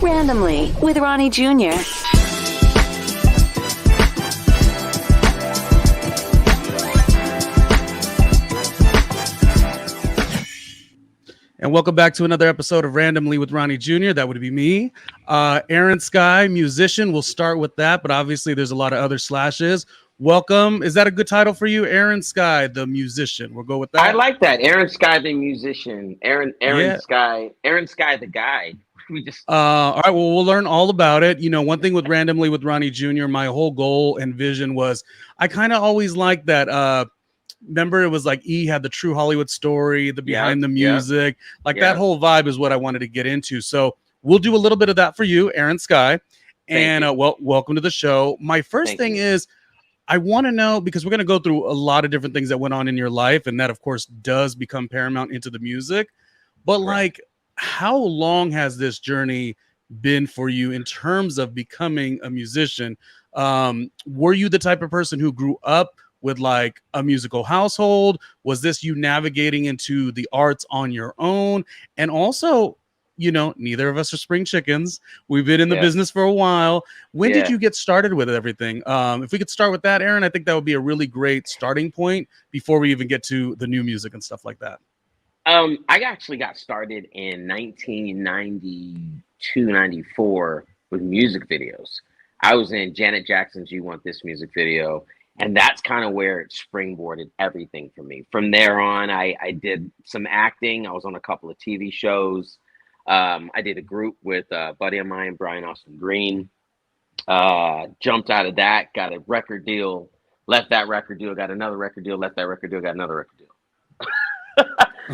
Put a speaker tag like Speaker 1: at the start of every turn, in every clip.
Speaker 1: Randomly with Ronnie Jr.
Speaker 2: And welcome back to another episode of Randomly with Ronnie Jr. That would be me. Aaron Skyy, musician. We'll start with that, but obviously there's a lot of other slashes. Welcome. Is that a good title for you? Aaron Skyy, the musician. We'll go with that.
Speaker 3: I like that. Aaron Skyy, the musician. Aaron
Speaker 2: Yeah.
Speaker 3: Skyy, the guide. We just
Speaker 2: all right. Well, we'll learn all about it. You know, one thing with Randomly with Ronnie Jr., my whole goal and vision was I kind of always liked that. Remember, it was like E had the true Hollywood story, the behind the music, that whole vibe is what I wanted to get into. So we'll do a little bit of that for you, Aaron Skyy. And welcome to the show. My first thing is I want to know, because we're going to go through a lot of different things that went on in your life, and that of course does become paramount into the music. But like, how long has this journey been for you in terms of becoming a musician? Were you the type of person who grew up with like a musical household? Was this you navigating into the arts on your own? And also, you know, neither of us are spring chickens. We've been in the business for a while. When did you get started with everything? If we could start with that, Aaron, I think that would be a really great starting point before we even get to the new music and stuff like that.
Speaker 3: I actually got started in 1992, 94 with music videos. I was in Janet Jackson's You Want This music video, and that's kind of where it springboarded everything for me. From there on, I did some acting. I was on a couple of TV shows. I did a group with a buddy of mine, Brian Austin Green. Jumped out of that, got a record deal, left that record deal, got another record deal, left that record deal, got another record deal.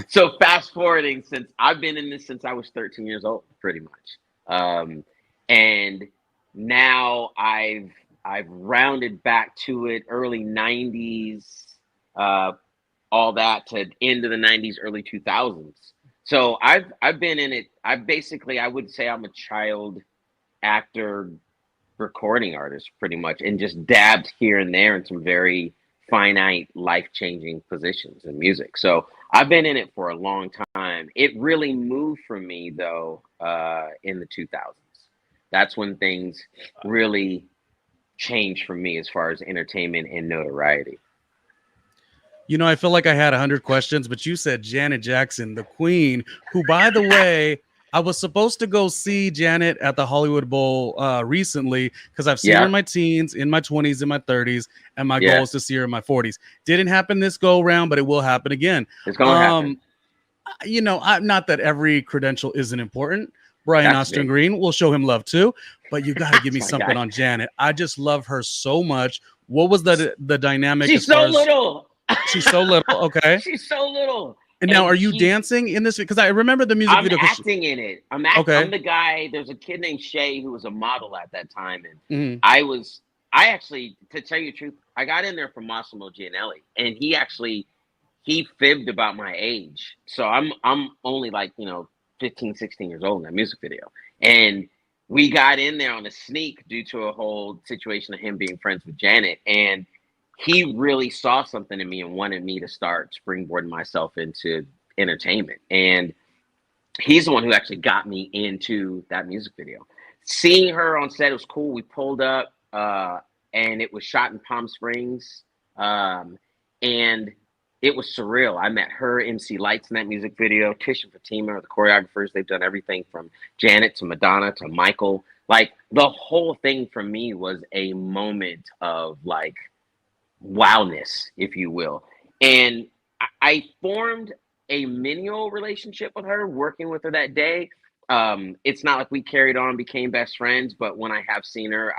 Speaker 3: So fast forwarding, since I've been in this since I was 13 years old, pretty much. And now I've rounded back to it, early 90s, all that to end of the 90s, early 2000s. So I've been in it. I would say I'm a child actor, recording artist pretty much, and just dabbed here and there in some very finite, life-changing positions in music. So I've been in it for a long time. It really moved for me though in the 2000s. That's when things really changed for me as far as entertainment and notoriety.
Speaker 2: You know, I feel like I had 100 questions, but you said Janet Jackson, the queen, who, by the way, I was supposed to go see Janet at the Hollywood Bowl recently because I've seen her in my teens, in my 20s, in my 30s, and my goal is to see her in my 40s. Didn't happen this go around, but it will happen again.
Speaker 3: It's going to happen.
Speaker 2: You know, not that every credential isn't important. Brian Austin Green, will show him love too, but you got to give me something on Janet. I just love her so much. What was the dynamic?
Speaker 3: She's so little.
Speaker 2: She's so little. Okay.
Speaker 3: She's so little.
Speaker 2: And now, are you dancing in this? Because I remember the music video.
Speaker 3: I'm acting in it. I'm the guy. There's a kid named Shay who was a model at that time, and I actually, to tell you the truth, I got in there for Massimo Gianelli, and he fibbed about my age. So I'm only like 15, 16 years old in that music video, and we got in there on a sneak due to a whole situation of him being friends with Janet, and he really saw something in me and wanted me to start springboarding myself into entertainment. And he's the one who actually got me into that music video. Seeing her on set, it was cool. We pulled up and it was shot in Palm Springs. And it was surreal. I met her, MC Lights in that music video. Tish and Fatima are the choreographers. They've done everything from Janet to Madonna to Michael. Like, the whole thing for me was a moment of like wowness, if you will. And I formed a minimal relationship with her, working with her that day. It's not like we carried on, became best friends, but when I have seen her,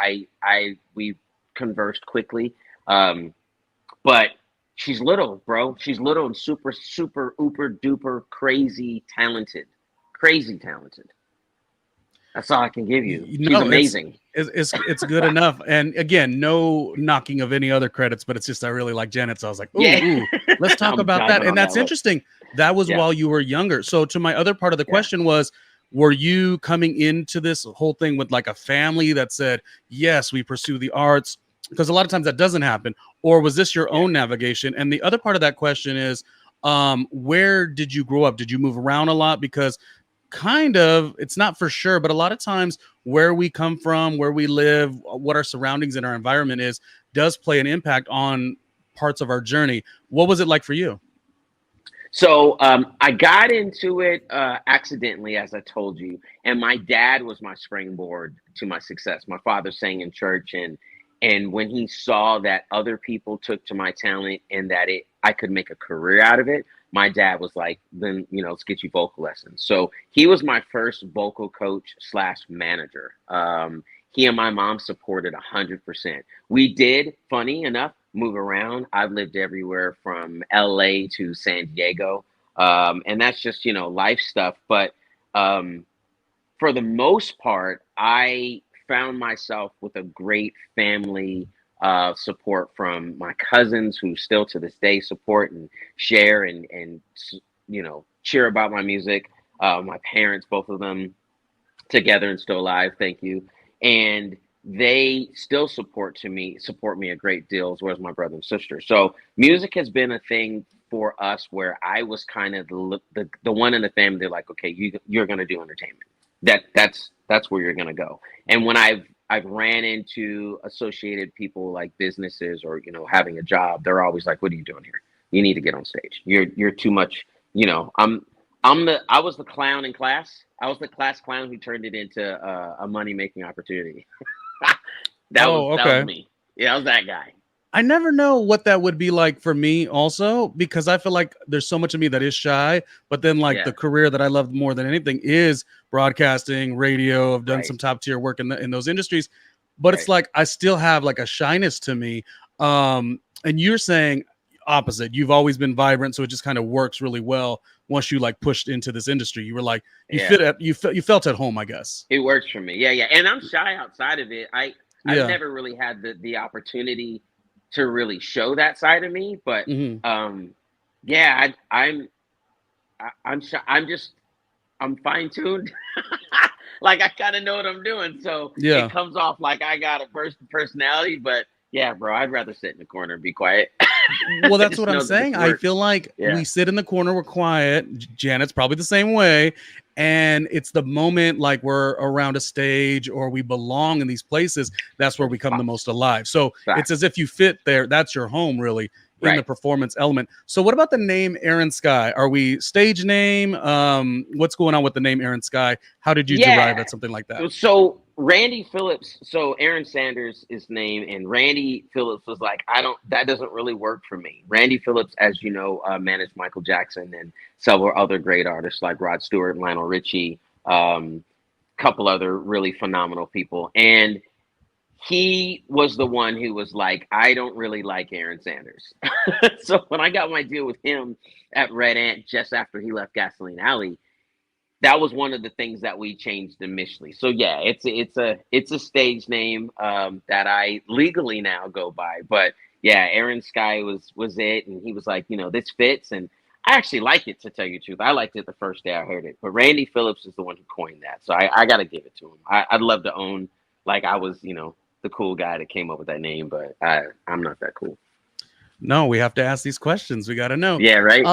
Speaker 3: we conversed quickly. But she's little, bro. She's little and super, super, uber duper crazy talented. That's all I can give you. She's amazing.
Speaker 2: It's good enough. And again, no knocking of any other credits, but it's just I really like Janet, so I was like, ooh, let's talk about that. And that's interesting. That was while you were younger. So to my other part of the question was, were you coming into this whole thing with like a family that said, yes, we pursue the arts? Because a lot of times that doesn't happen. Or was this your own navigation? And the other part of that question is, where did you grow up? Did you move around a lot? Because kind of, it's not for sure, but a lot of times where we come from, where we live, what our surroundings and our environment is, does play an impact on parts of our journey. What was it like for you?
Speaker 3: So I got into it accidentally, as I told you, and my dad was my springboard to my success. My father sang in church, and when he saw that other people took to my talent and that I could make a career out of it, my dad was like, then, let's get you vocal lessons. So he was my first vocal coach / manager. He and my mom supported 100%. We did, funny enough, move around. I've lived everywhere from LA to San Diego. And that's just, life stuff. But for the most part, I found myself with a great family support from my cousins, who still to this day support and share and cheer about my music. My parents, both of them together and still alive. Thank you. And they still support me a great deal, as well as my brother and sister. So music has been a thing for us where I was kind of the one in the family. They're like, okay, you're going to do entertainment. That's where you're going to go. And when I've ran into associated people like businesses or, having a job, they're always like, what are you doing here? You need to get on stage. You're too much, I was the clown in class. I was the class clown who turned it into a money-making opportunity. That was me. Yeah, I was that guy.
Speaker 2: I never know what that would be like for me also, because I feel like there's so much of me that is shy, but then the career that I love more than anything is broadcasting, radio. I've done some top tier work in those industries, but it's like, I still have like a shyness to me. And you're saying opposite. You've always been vibrant. So it just kind of works really well. Once you pushed into this industry, you were like, you felt at home, I guess.
Speaker 3: It works for me. Yeah. And I'm shy outside of it. I've never really had the opportunity to really show that side of me, but I'm fine-tuned. Like, I kind of know what I'm doing, so it comes off like I got a burst of personality. But yeah, bro, I'd rather sit in the corner and be quiet.
Speaker 2: Well, that's what I'm saying. I feel like we sit in the corner, we're quiet. Janet's probably the same way. And it's the moment like we're around a stage or we belong in these places, that's where we come the most alive. So it's as if you fit there. That's your home, really, in the performance element. So what about the name Aaron Skyy? Are we stage name? What's going on with the name Aaron Skyy? How did you derive at something like that?
Speaker 3: So Randy Phillips, so Aaron Sanders is name, and Randy Phillips was like, that doesn't really work for me. Randy Phillips, as you know, managed Michael Jackson and several other great artists like Rod Stewart, Lionel Richie, couple other really phenomenal people. And he was the one who was like, I don't really like Aaron Sanders. So when I got my deal with him at Red Ant just after he left Gasoline Alley, that was one of the things that we changed initially. So yeah, it's a stage name that I legally now go by. But yeah, Aaron Skyy was it, and he was like, this fits, and I actually like it, to tell you the truth. I liked it the first day I heard it. But Randy Phillips is the one who coined that, so I got to give it to him. I'd love to own, like, I was the cool guy that came up with that name, but I'm not that cool.
Speaker 2: No, we have to ask these questions. We got to know.
Speaker 3: Yeah, right.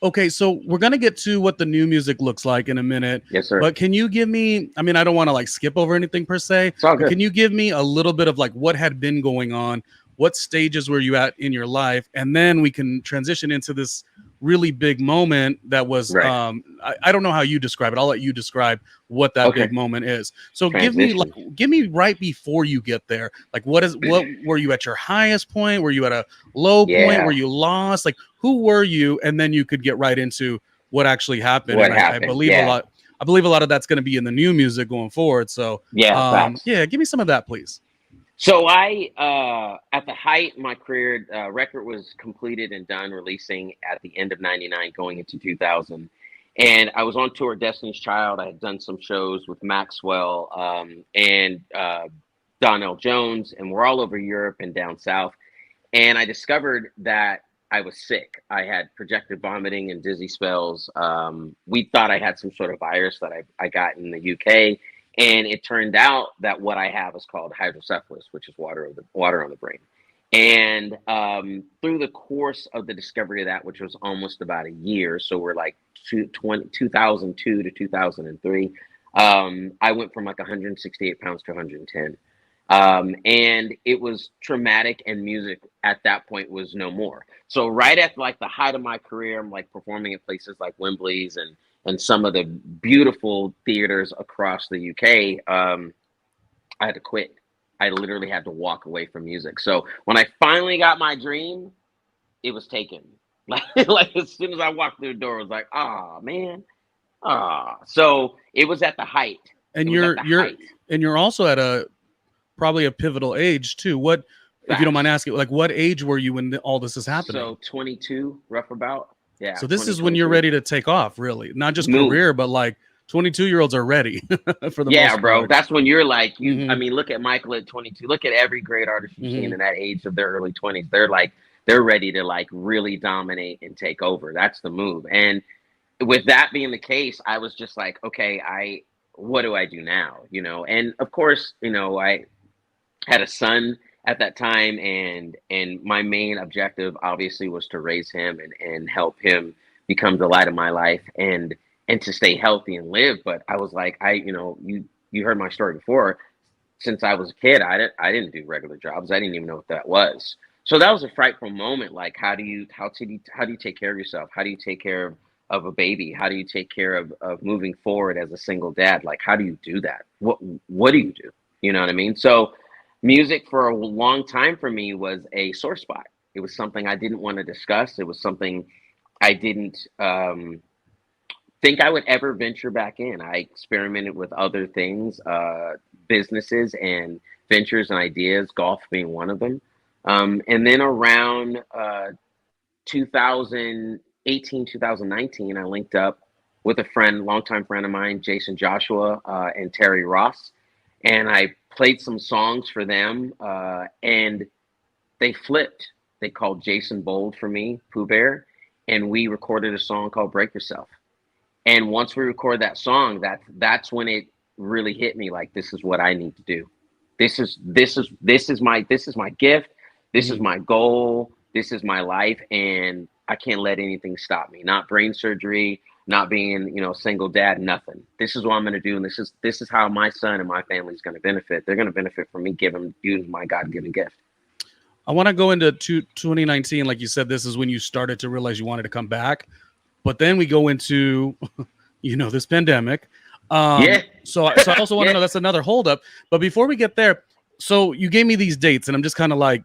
Speaker 2: Okay, so we're going to get to what the new music looks like in a minute.
Speaker 3: Yes, sir.
Speaker 2: But can you give me, I mean, I don't want to skip over anything per se.
Speaker 3: It's all good.
Speaker 2: Can you give me a little bit of what had been going on? What stages were you at in your life? And then we can transition into this really big moment that was, I don't know how you describe it. I'll let you describe what that big moment is. So give me right before you get there. What were you at your highest point? Were you at a low point? Were you lost? Who were you? And then you could get right into what actually happened. I believe a lot of that's going to be in the new music going forward. So give me some of that, please.
Speaker 3: So I, at the height of my career, record was completed and done releasing at the end of 99, going into 2000. And I was on tour, Destiny's Child. I had done some shows with Maxwell and Donnell Jones, and we're all over Europe and down south. And I discovered that I was sick. I had projected vomiting and dizzy spells. We thought I had some sort of virus that I got in the UK. And it turned out that what I have is called hydrocephalus, which is water on the brain. And through the course of the discovery of that, which was almost about a year, so we're like 2002 to 2003, I went from like 168 pounds to 110. And it was traumatic, and music at that point was no more. So right at like the height of my career, I'm like performing at places like Wembley's and some of the beautiful theaters across the UK. I had to quit. I literally had to walk away from music. So when I finally got my dream, it was taken. Like as soon as I walked through the door, it was like, oh man. So it was at the height.
Speaker 2: And you're also at probably a pivotal age too. What, if you don't mind asking, like what age were you when all this is happening?
Speaker 3: So 22, rough about. Yeah.
Speaker 2: So this is when you're ready to take off, really, not just career, but like 22-year-olds are ready for the most
Speaker 3: bro.
Speaker 2: part.
Speaker 3: That's when you're like, I mean, look at Michael at 22. Look at every great artist you've seen in that age of their early 20s. They're ready to like really dominate and take over. That's the move. And with that being the case, I was just like, okay, what do I do now? You know, and of course, you know, I had a son at that time, and my main objective obviously was to raise him and help him become the light of my life and to stay healthy and live. But I was like, you heard my story before. Since I was a kid, I didn't do regular jobs. I didn't even know what that was. So that was a frightful moment. Like, how do you take care of yourself? How do you take care of a baby? How do you take care of moving forward as a single dad? Like, how do you do that? What do you do? You know what I mean? So music for a long time for me was a sore spot. It was something I didn't want to discuss. It was something I didn't think I would ever venture back in. I experimented with other things, businesses and ventures and ideas, golf being one of them. And then around 2018, 2019, I linked up with a friend, longtime friend of mine, Jason Joshua and Terry Ross. And I played some songs for them, and they flipped. They called Jason Bold for me, Pooh Bear, and we recorded a song called Break Yourself. And once we record that song, that's when it really hit me. Like, this is what I need to do. This is my gift. This is my goal. This is my life, and I can't let anything stop me. Not brain surgery, not being, single dad, nothing. This is what I'm going to do, and this is how my son and my family is going to benefit. They're going to benefit from me using my God-given gift.
Speaker 2: I want to go into 2019, like you said. This is when you started to realize you wanted to come back. But then we go into, this pandemic. So I also want to know, that's another holdup. But before we get there, so you gave me these dates, and I'm just kind of like,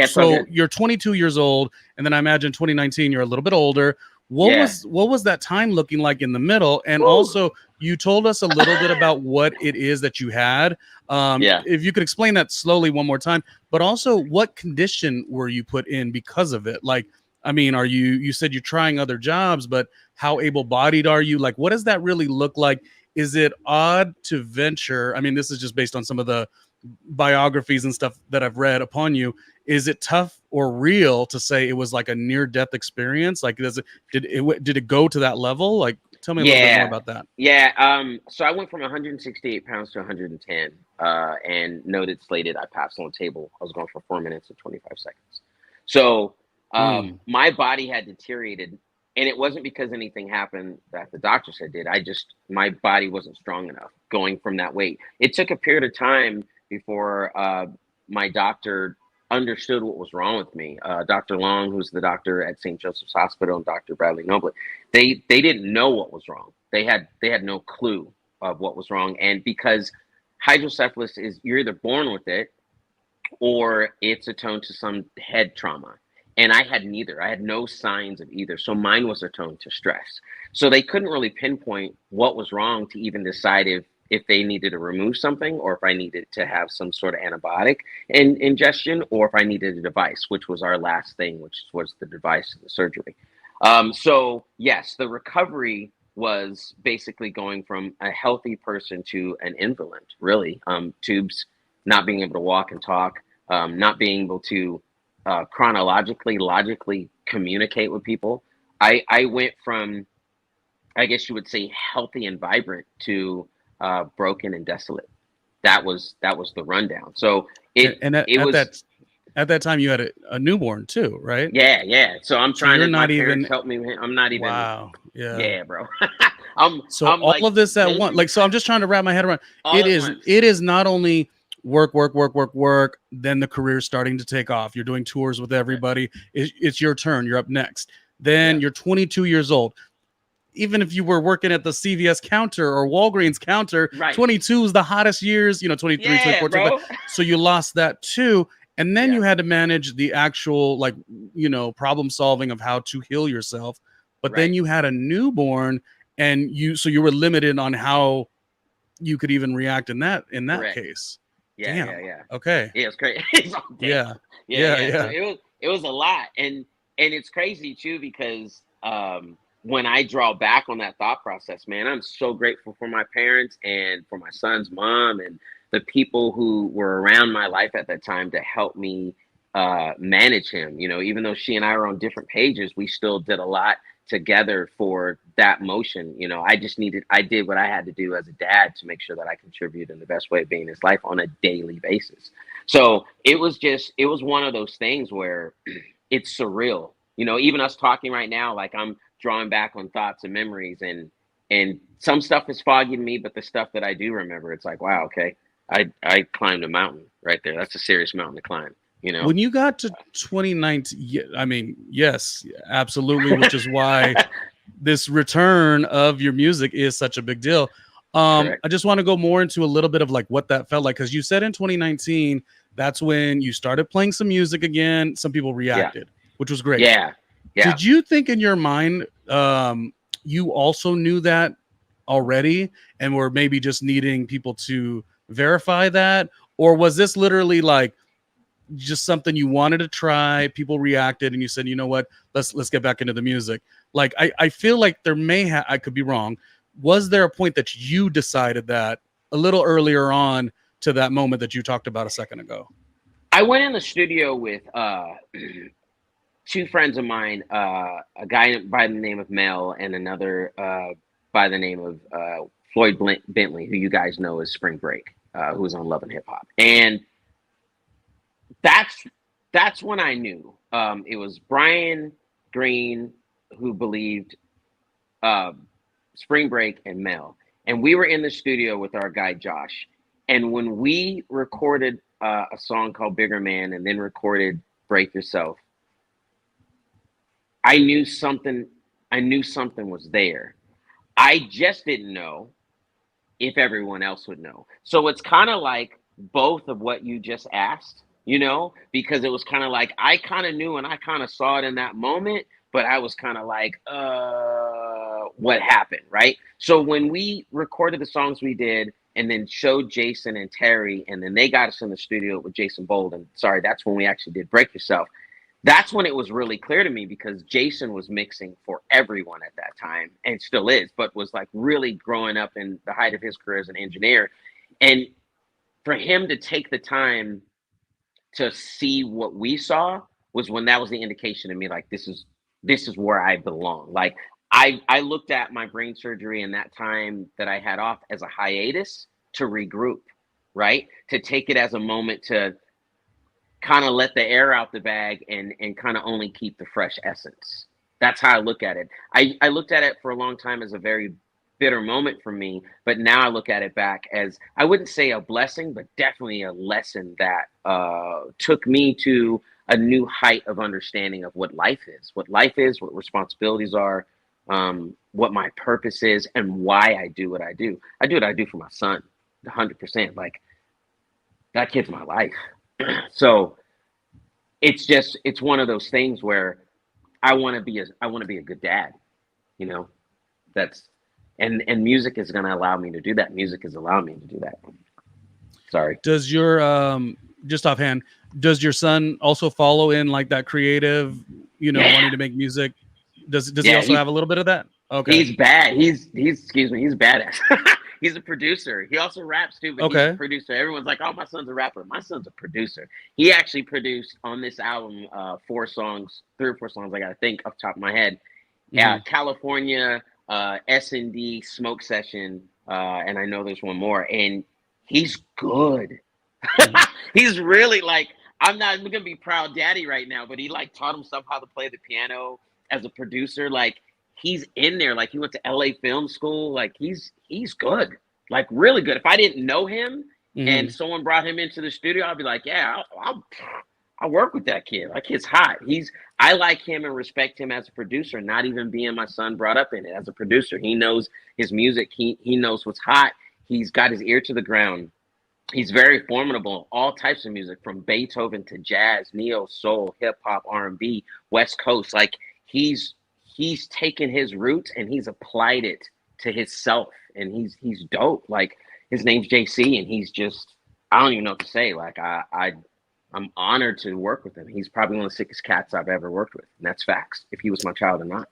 Speaker 2: so you're 22 years old, and then I imagine 2019, you're a little bit older. What was that time looking like in the middle? And also, you told us a little bit about what it is that you had. If you could explain that slowly one more time, but also what condition were you put in because of it? Like, I mean, you said you're trying other jobs, but how able-bodied are you? Like, what does that really look like? Is it odd to venture? I mean, this is just based on some of the biographies and stuff that I've read upon you. Is it tough or real to say it was like a near-death experience? Like, did it go to that level? Like, tell me a little bit more about that.
Speaker 3: Yeah. So I went from 168 pounds to 110, and noted slated. I passed on the table. I was going for 4 minutes and 25 seconds. So my body had deteriorated, and it wasn't because anything happened that the doctor said did. My body wasn't strong enough going from that weight. It took a period of time before my doctor understood what was wrong with me. Dr. Long, who's the doctor at St. Joseph's Hospital, and Dr. Bradley Noble, they didn't know what was wrong. They had no clue of what was wrong. And because hydrocephalus is, you're either born with it or it's attuned to some head trauma. And I had neither. I had no signs of either. So mine was attuned to stress. So they couldn't really pinpoint what was wrong to even decide if they needed to remove something, or if I needed to have some sort of antibiotic ingestion, or if I needed a device, which was our last thing, which was the device and the surgery. So yes, the recovery was basically going from a healthy person to an invalid, really. Tubes, not being able to walk and talk, not being able to logically communicate with people. I went from, I guess you would say, healthy and vibrant to broken and desolate. That was the rundown. So
Speaker 2: at that time you had a newborn too, right?
Speaker 3: Yeah. So I'm trying
Speaker 2: you're
Speaker 3: to.
Speaker 2: not
Speaker 3: My parents
Speaker 2: even
Speaker 3: help me. I'm not even.
Speaker 2: wow. Yeah.
Speaker 3: Yeah, bro.
Speaker 2: So
Speaker 3: I'm
Speaker 2: all
Speaker 3: like,
Speaker 2: of this at
Speaker 3: maybe
Speaker 2: once, like, so I'm just trying to wrap my head around.
Speaker 3: all
Speaker 2: It
Speaker 3: at
Speaker 2: is,
Speaker 3: once.
Speaker 2: it is not only work. Then the career's starting to take off. You're doing tours with everybody. It's your turn. You're up next. Then you're 22 years old. Even if you were working at the CVS counter or Walgreens counter,
Speaker 3: Right.
Speaker 2: 22 is the hottest years, 23, 24, 25. So you lost that too. And then you had to manage the actual, like, problem solving of how to heal yourself. But then you had a newborn, and so you were limited on how you could even react in that
Speaker 3: Correct.
Speaker 2: case.
Speaker 3: Yeah.
Speaker 2: Damn.
Speaker 3: Yeah.
Speaker 2: Okay.
Speaker 3: Yeah, it's crazy.
Speaker 2: Yeah.
Speaker 3: So it was a lot, and it's crazy too, because when I draw back on that thought process, man, I'm so grateful for my parents and for my son's mom and the people who were around my life at that time to help me manage him. Even though she and I were on different pages, we still did a lot together for that motion. I did what I had to do as a dad to make sure that I contribute in the best way of being in his life on a daily basis. So it was one of those things where it's surreal. Even us talking right now, like, I'm drawing back on thoughts and memories, and some stuff is foggy to me, but the stuff that I do remember, it's like, wow, okay, I climbed a mountain right there. That's a serious mountain to climb.
Speaker 2: When you got to 2019, I mean, yes, absolutely, which is why this return of your music is such a big deal. I just want to go more into a little bit of like what that felt like, because you said in 2019, that's when you started playing some music again. Some people reacted, which was great.
Speaker 3: Yeah.
Speaker 2: Did you think in your mind, you also knew that already and were maybe just needing people to verify that? Or was this literally like just something you wanted to try, people reacted, and you said, you know what, let's get back into the music? Like, I feel like there I could be wrong. Was there a point that you decided that a little earlier on to that moment that you talked about a second ago?
Speaker 3: I went in the studio with two friends of mine, a guy by the name of Mel and another by the name of Floyd Bentley, who you guys know as Spring Break, who was on Love and Hip Hop. And that's when I knew. It was Brian Green who believed Spring Break and Mel. And we were in the studio with our guy Josh. And when we recorded a song called Bigger Man and then recorded Break Yourself, I knew something was there. I just didn't know if everyone else would know. So it's kind of like both of what you just asked, because it was kind of like, I kind of knew and I kind of saw it in that moment, but I was kind of like, what happened, right? So when we recorded the songs we did and then showed Jason and Terry, and then they got us in the studio with Jason Bolden, that's when we actually did Break Yourself. That's when it was really clear to me, because Jason was mixing for everyone at that time, and still is, but was like really growing up in the height of his career as an engineer. And for him to take the time to see what we saw was when that was the indication to me, like, this is where I belong. Like, I looked at my brain surgery and that time that I had off as a hiatus to regroup, right? To take it as a moment to kind of let the air out the bag and kind of only keep the fresh essence. That's how I look at it. I looked at it for a long time as a very bitter moment for me, but now I look at it back as, I wouldn't say a blessing, but definitely a lesson that took me to a new height of understanding of what life is, what responsibilities are, what my purpose is, and why I do what I do. I do what I do for my son, 100%. Like, that kid's my life. So it's one of those things where I want to be a good dad, that's, and music is going to allow me to do that. Music is allowing me to do that. Sorry.
Speaker 2: Does your, just offhand, does your son also follow in like that creative, wanting to make music? Does he also have a little bit of that? Okay.
Speaker 3: He's bad. He's badass. He's a producer. He also raps too, but he's a producer. Everyone's like, oh, my son's a rapper. My son's a producer. He actually produced on this album 3 or 4 songs. I got to think off the top of my head. Yeah, California, S&D, Smoke Session, and I know there's one more. And he's good. He's really, like, I'm not gonna be proud daddy right now, but he like taught himself how to play the piano as a producer. Like he's in there, like he went to LA film school. Like he's good, like really good. If I didn't know him and someone brought him into the studio, I'd be like, yeah, I'll work with that kid. That kid's hot. I like him and respect him as a producer, not even being my son brought up in it as a producer. He knows his music. He knows what's hot. He's got his ear to the ground. He's very formidable, all types of music, from Beethoven to jazz, neo, soul, hip hop, R&B, West Coast. Like he's taken his roots and he's applied it to himself, and he's dope. Like his name's JC, and he's just, I don't even know what to say. Like I'm honored to work with him. He's probably one of the sickest cats I've ever worked with, and that's facts. If he was my child or not.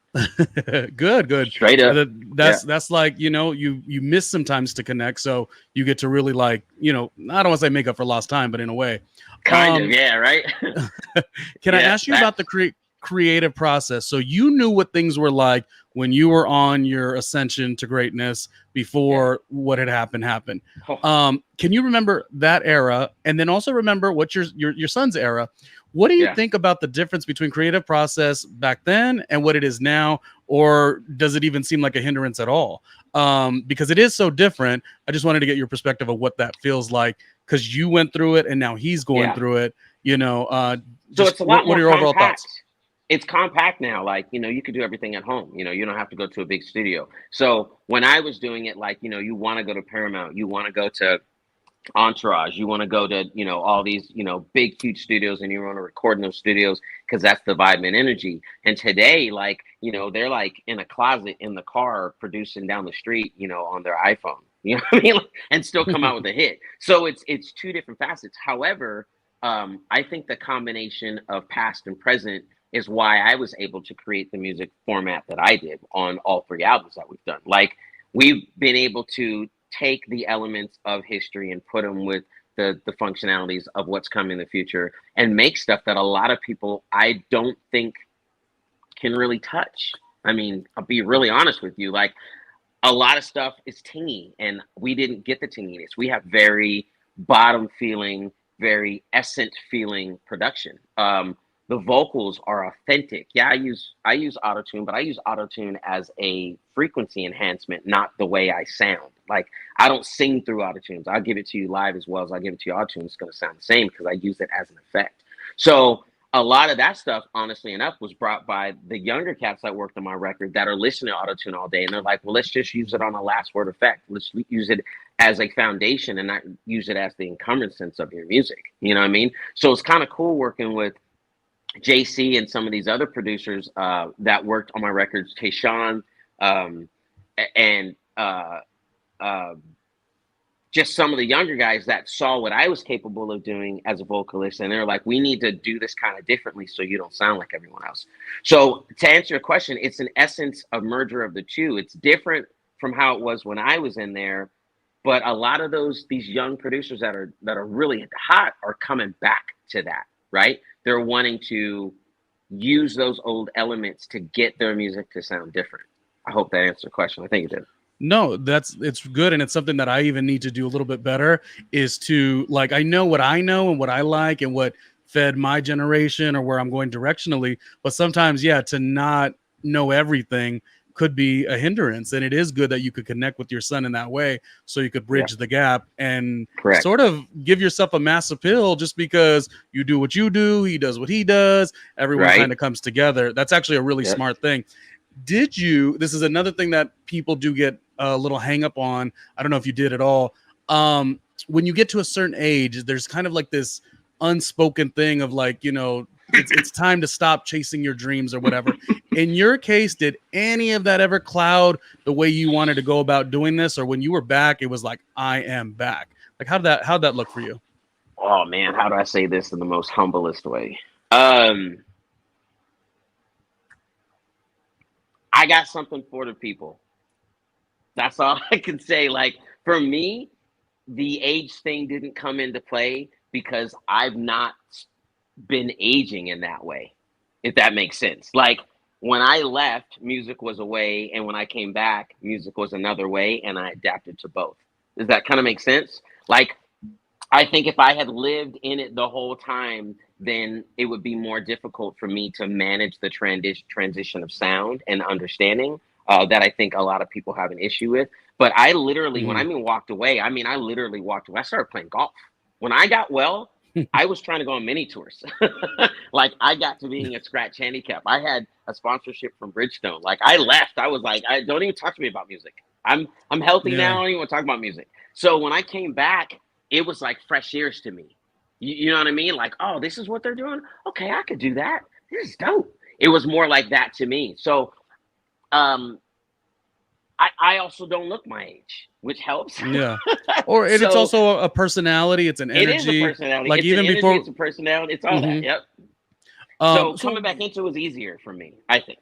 Speaker 2: Good.
Speaker 3: Straight up.
Speaker 2: That's like, you know, you miss sometimes to connect, so you get to really, like, you know, I don't want to say make up for lost time, but in a way,
Speaker 3: kind of, yeah, right.
Speaker 2: Can I ask you about the creative process? So you knew what things were like when you were on your ascension to greatness before what had happened. Can you remember that era, and then also remember what your son's era? What do you think about the difference between creative process back then and what it is now? Or does it even seem like a hindrance at all? Because it is so different. I just wanted to get your perspective of what that feels like, because you went through it and now he's going through it, you know.
Speaker 3: So it's a lot more
Speaker 2: what are your overall thoughts?
Speaker 3: It's compact now. Like, you know, you could do everything at home. You know, you don't have to go to a big studio. So when I was doing it, like, you know, you want to go to Paramount, you want to go to Entourage, you want to go to, you know, all these, you know, big, huge studios, and you want to record in those studios because that's the vibe and energy. And today, like, you know, they're like in a closet in the car producing down the street, you know, on their iPhone, you know what I mean? And still come out with a hit. So it's two different facets. However, I think the combination of past and present is why I was able to create the music format that I did on all three albums that we've done. Like, we've been able to take the elements of history and put them with the functionalities of what's coming in the future, and make stuff that a lot of people, I don't think, can really touch. I mean, I'll be really honest with you. Like, a lot of stuff is tingy, and we didn't get the tinginess. We have very bottom feeling, very essence feeling production. The vocals are authentic. Yeah, I use autotune, but I use autotune as a frequency enhancement, not the way I sound. Like, I don't sing through autotunes. I'll give it to you live as well as I give it to you autotune. It's going to sound the same because I use it as an effect. So a lot of that stuff, honestly enough, was brought by the younger cats that worked on my record that are listening to autotune all day. And they're like, well, let's just use it on a last word effect. Let's use it as a foundation and not use it as the encumbrance of your music. You know what I mean? So it's kind of cool working with JC and some of these other producers that worked on my records, Tayshawn, and just some of the younger guys that saw what I was capable of doing as a vocalist, and they're like, we need to do this kind of differently so you don't sound like everyone else. So to answer your question, it's an essence of merger of the two. It's different from how it was when I was in there, but a lot of these young producers that are really hot are coming back to that, right? They're wanting to use those old elements to get their music to sound different. I hope that answered the question. I think it did.
Speaker 2: No, it's good. And it's something that I even need to do a little bit better, is to, like, I know what I know and what I like and what fed my generation or where I'm going directionally. But sometimes, to not know everything could be a hindrance. And it is good that you could connect with your son in that way, so you could bridge the gap and sort of give yourself a mass appeal. Just because you do what you do, he does what he does, everyone kind of comes together. That's actually a really smart thing. This is another thing that people do get a little hang up on. I don't know if you did at all. When you get to a certain age, there's kind of like this unspoken thing of, like, you know, it's time to stop chasing your dreams or whatever. In your case, did any of that ever cloud the way you wanted to go about doing this? Or when you were back, it was like, I am back? Like, how'd that look for you?
Speaker 3: Oh man, how do I say this in the most humblest way? I got something for the people. That's all I can say. Like, for me, the age thing didn't come into play because I've not been aging in that way, if that makes sense. Like, when I left, music was a way, and when I came back, music was another way, and I adapted to both. Does that kind of make sense? Like, I think if I had lived in it the whole time, then it would be more difficult for me to manage the transition of sound and understanding that I think a lot of people have an issue with. But I literally, when I mean walked away, I mean I literally walked away. I started playing golf. When I got well, I was trying to go on mini tours. Like I got to being a scratch handicap. I had a sponsorship from Bridgestone. Like I left. I was like, I don't even talk to me about music. I'm healthy now. I don't even want to talk about music. So when I came back, it was like fresh ears to me. You know what I mean? Like, oh, this is what they're doing. Okay, I could do that. This is dope. It was more like that to me. So I also don't look my age, which helps.
Speaker 2: Yeah. Or it's also a personality. It's an energy.
Speaker 3: It is a personality.
Speaker 2: Like
Speaker 3: it's
Speaker 2: even
Speaker 3: an energy,
Speaker 2: before,
Speaker 3: it's a personality. It's all that. Yep. So coming back into it was easier for me, I think.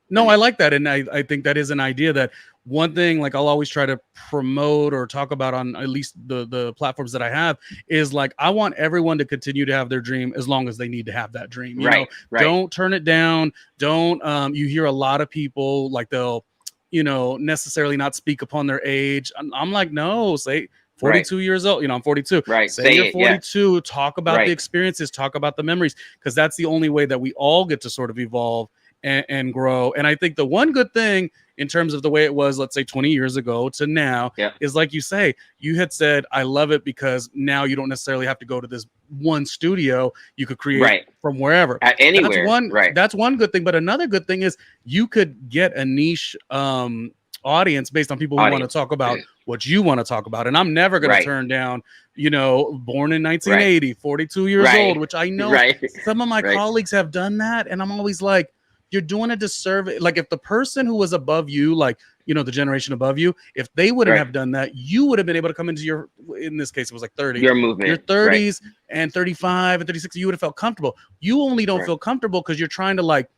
Speaker 2: No, I like that. And I think that is an idea that one thing, like I'll always try to promote or talk about on at least the platforms that I have is like, I want everyone to continue to have their dream as long as they need to have that dream. You know, don't turn it down. Don't, you hear a lot of people like they'll, you know, necessarily not speak upon their age. I'm like, no, say 42 years old. You know, I'm 42.
Speaker 3: Right.
Speaker 2: Say you're 42. Talk about the experiences. Talk about the memories, because that's the only way that we all get to sort of evolve and grow. And I think the one good thing in terms of the way it was, let's say 20 years ago to now, is like you say, you had said, I love it because now you don't necessarily have to go to this one studio. You could create from wherever.
Speaker 3: Anywhere.
Speaker 2: That's one good thing. But another good thing is you could get a niche audience based on people who want to talk about what you want to talk about. And I'm never going to turn down, you know, born in 1980, 42 years old, which I know some of my colleagues have done that. And I'm always like, you're doing a disservice. Like if the person who was above you, like, you know, the generation above you, if they wouldn't have done that, you would have been able to come into your, in this case, it was like 30,
Speaker 3: your movement,
Speaker 2: your 30s and 35 and 36. You would have felt comfortable. You only don't feel comfortable because you're trying to like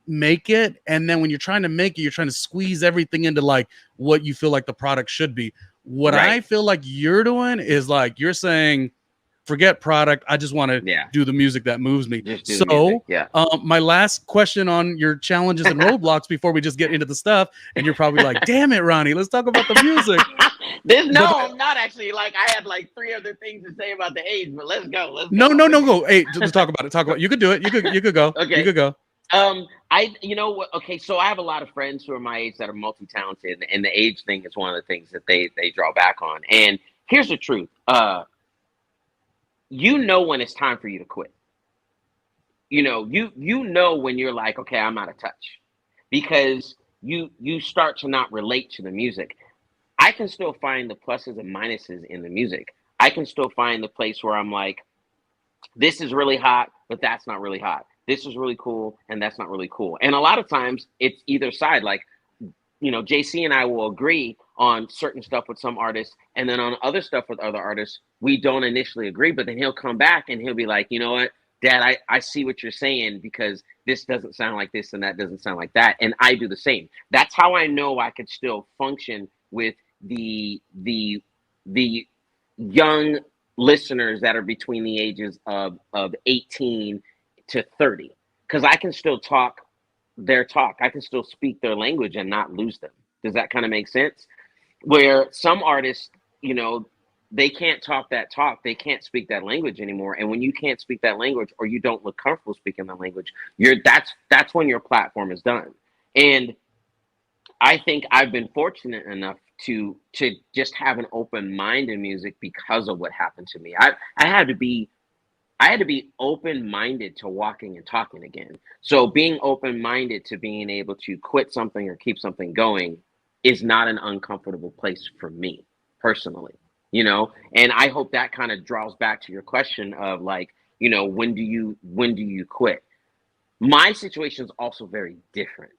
Speaker 2: make it. And then when you're trying to make it, you're trying to squeeze everything into like what you feel like the product should be. What I feel like you're doing is like, you're saying, forget product. I just want to do the music that moves me. So my last question on your challenges and roadblocks before we just get into the stuff, and you're probably like, damn it, Ronnie, let's talk about the music.
Speaker 3: I'm not actually. Like I had like 3 other things to say about the age, but let's go.
Speaker 2: No, go. Hey, just talk about it. Talk about it. You could do it. You could go. Okay. You could go.
Speaker 3: You know what? Okay, so I have a lot of friends who are my age that are multi-talented, and the age thing is one of the things that they draw back on. And here's the truth. You know when it's time for you to quit. You know when you're like, okay, I'm out of touch, because you start to not relate to the music. I can still find the pluses and minuses in the music. I can still find the place where I'm like, this is really hot, but that's not really hot. This is really cool, and that's not really cool. And a lot of times it's either side. Like, you know, JC and I will agree on certain stuff with some artists, and then on other stuff with other artists, we don't initially agree, but then he'll come back and he'll be like, you know what, Dad, I see what you're saying, because this doesn't sound like this and that doesn't sound like that. And I do the same. That's how I know I could still function with the young listeners that are between the ages of 18 to 30, because I can still talk their talk. I can still speak their language and not lose them. Does that kind of make sense? Where some artists, you know, they can't talk that talk. They can't speak that language anymore. And when you can't speak that language, or you don't look comfortable speaking that language, that's when your platform is done. And I think I've been fortunate enough to just have an open mind in music because of what happened to me. I had to be open-minded to walking and talking again. So being open-minded to being able to quit something or keep something going is not an uncomfortable place for me personally, you know? And I hope that kind of draws back to your question of like, you know, when do you quit? My situation is also very different.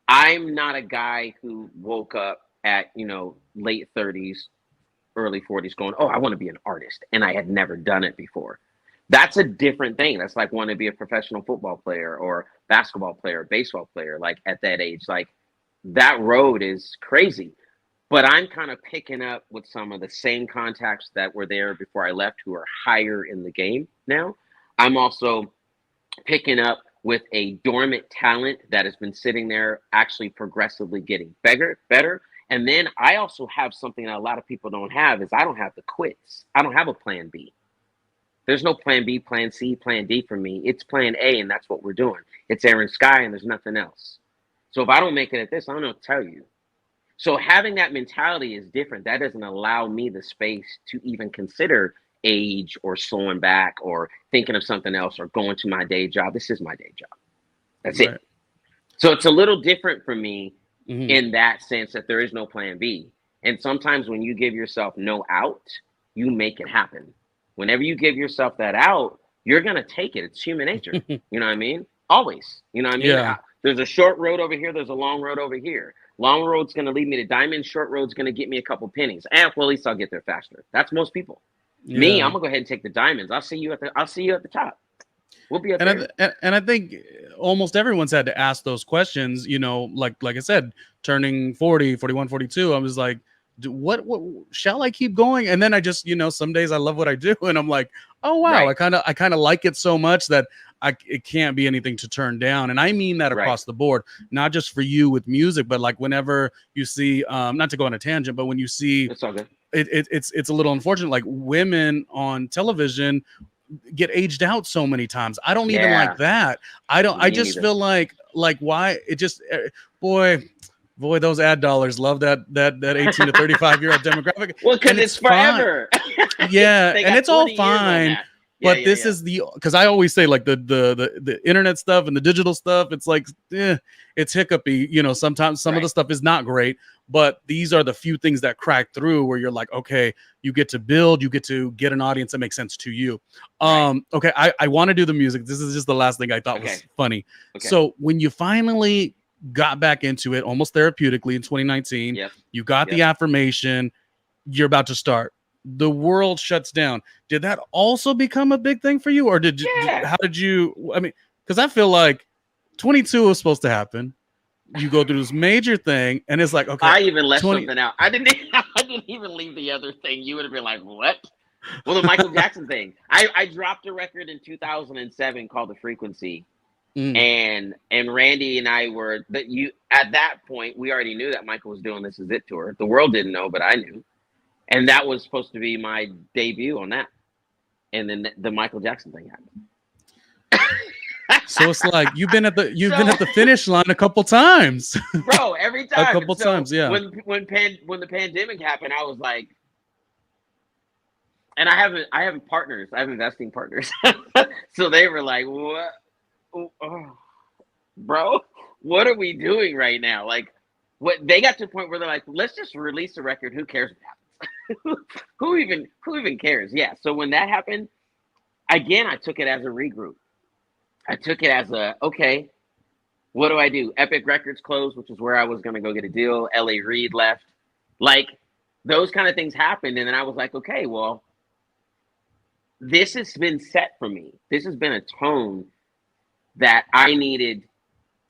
Speaker 3: I'm not a guy who woke up at, you know, late 30s, early 40s going, oh, I want to be an artist. And I had never done it before. That's a different thing. That's like wanting to be a professional football player or basketball player, baseball player, like at that age. Like that road is crazy. But I'm kind of picking up with some of the same contacts that were there before I left who are higher in the game now. I'm also picking up with a dormant talent that has been sitting there actually progressively getting better. And then I also have something that a lot of people don't have is I don't have the quits. I don't have a plan B. There's no plan B, plan C, plan D for me. It's plan A, and that's what we're doing. It's Aaron Skyy, and there's nothing else. So if I don't make it at this, I don't know what to tell you. So having that mentality is different. That doesn't allow me the space to even consider age or slowing back or thinking of something else or going to my day job. This is my day job. That's right. It. So it's a little different for me in that sense that there is no plan B. And sometimes when you give yourself no out, you make it happen. Whenever you give yourself that out, you're going to take it. It's human nature. You know what I mean? Always. You know what I mean?
Speaker 2: Yeah.
Speaker 3: There's a short road over here. There's a long road over here. Long road's going to lead me to diamonds. Short road's going to get me a couple pennies. And well, at least I'll get there faster. That's most people. Yeah. Me, I'm going to go ahead and take the diamonds. I'll see you at the top. We'll be up there.
Speaker 2: And I think almost everyone's had to ask those questions, you know, like I said, turning 40, 41, 42, I was like, what shall I keep going? And then I just, you know, some days I love what I do and I'm like, oh wow, right. I kind of like it so much that it can't be anything to turn down. And I mean that across the board, not just for you with music, but like whenever you see, not to go on a tangent, but when you see,
Speaker 3: it's all good.
Speaker 2: It's a little unfortunate, like women on television get aged out so many times. I don't even like that. I just feel like why it just boy, those ad dollars love that 18 to 35 year old demographic.
Speaker 3: Well, because it's forever.
Speaker 2: Yeah, and it's all fine. But this is because I always say like the internet stuff and the digital stuff, it's like it's hiccupy. You know, sometimes some of the stuff is not great, but these are the few things that crack through where you're like, okay, you get to build, you get to get an audience that makes sense to you. Okay, I want to do the music. This is just the last thing I thought was funny. Okay. So when you finally got back into it, almost therapeutically in 2019, you got the affirmation, you're about to start. The world shuts down. Did that also become a big thing for you, or how did you? I mean, because I feel like 22 was supposed to happen. You go through this major thing, and it's like, okay.
Speaker 3: I even left something out. I didn't even leave the other thing. You would have been like, what? Well, the Michael Jackson thing. I dropped a record in 2007 called The Frequency, and Randy and I were at that point we already knew that Michael was doing This Is It tour. The world didn't know, but I knew. And that was supposed to be my debut on that. And then the Michael Jackson thing happened.
Speaker 2: So it's like you've been at the finish line a couple times.
Speaker 3: Bro, every time.
Speaker 2: A couple times, yeah.
Speaker 3: When the pandemic happened, I was like, and I have partners. I have investing partners. So they were like, what? Oh, bro, what are we doing right now? Like, what they got to the point where they're like, let's just release a record. Who cares what happens? who even cares? Yeah. So when that happened, again, I took it as a regroup. I took it as okay, what do I do? Epic Records closed, which is where I was going to go get a deal. LA Reid left. Like those kind of things happened. And then I was like, okay, well, this has been set for me. This has been a tone that I needed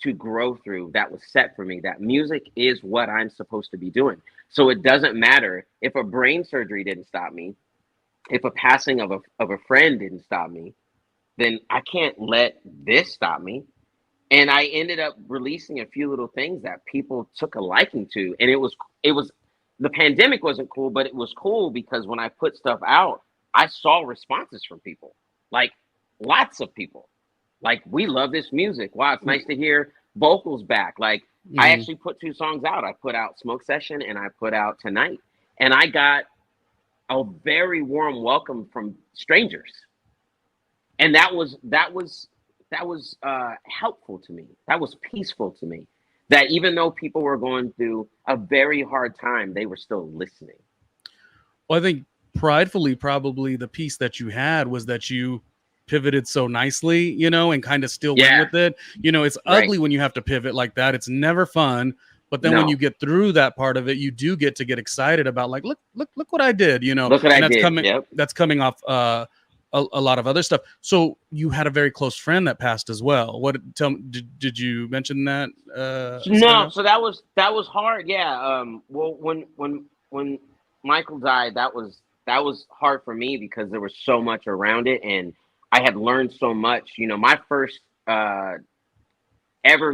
Speaker 3: to grow through, that was set for me. That music is what I'm supposed to be doing. So it doesn't matter if a brain surgery didn't stop me, if a passing of a friend didn't stop me, then I can't let this stop me. And I ended up releasing a few little things that people took a liking to. And it was the pandemic wasn't cool, but it was cool because when I put stuff out, I saw responses from people, like lots of people. Like, we love this music. Wow, it's nice to hear vocals back. Like, I actually put 2 songs out. I put out Smoke Session and I put out Tonight. And I got a very warm welcome from strangers. And that was helpful to me. That was peaceful to me. That even though people were going through a very hard time, they were still listening.
Speaker 2: Well, I think pridefully, probably the piece that you had was that you pivoted so nicely, you know, and kind of still went with it. You know, it's ugly when you have to pivot like that. It's never fun. But then when you get through that part of it, you do get to get excited about like, look what I did, you know.
Speaker 3: Look what I did.
Speaker 2: That's coming off a lot of other stuff. So you had a very close friend that passed as well. Did you mention that?
Speaker 3: No, so that was hard. Yeah. Well, when Michael died, that was hard for me because there was so much around it, and I had learned so much. You know, my first ever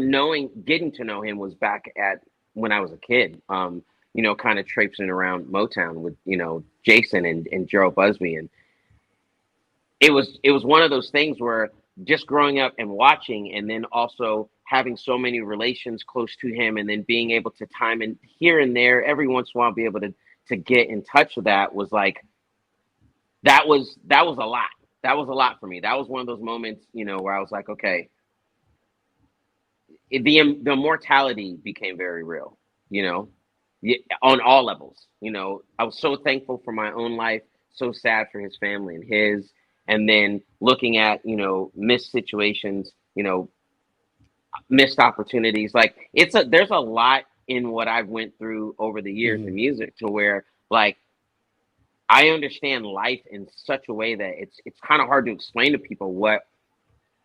Speaker 3: getting to know him was back at when I was a kid. you know, kind of traipsing around Motown with, you know, Jason and Gerald Busby. And it was one of those things where just growing up and watching, and then also having so many relations close to him, and then being able to time and here and there, every once in a while, be able to get in touch with that was like, that was a lot. That was a lot for me. That was one of those moments, you know, where I was like, okay, the mortality became very real, you know, on all levels. You know, I was so thankful for my own life, so sad for his family and his, and then looking at, you know, missed situations, you know, missed opportunities. Like there's a lot in what I've went through over the years in music, to where like I understand life in such a way that it's kind of hard to explain to people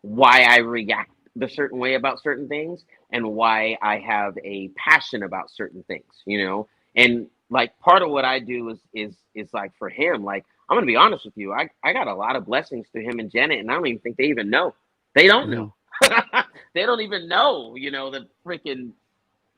Speaker 3: why I react the certain way about certain things, and why I have a passion about certain things, you know. And like part of what I do is like for him, like I'm gonna be honest with you, I got a lot of blessings to him and Janet, and I don't even think they even know. They don't know. They don't even know, you know, the freaking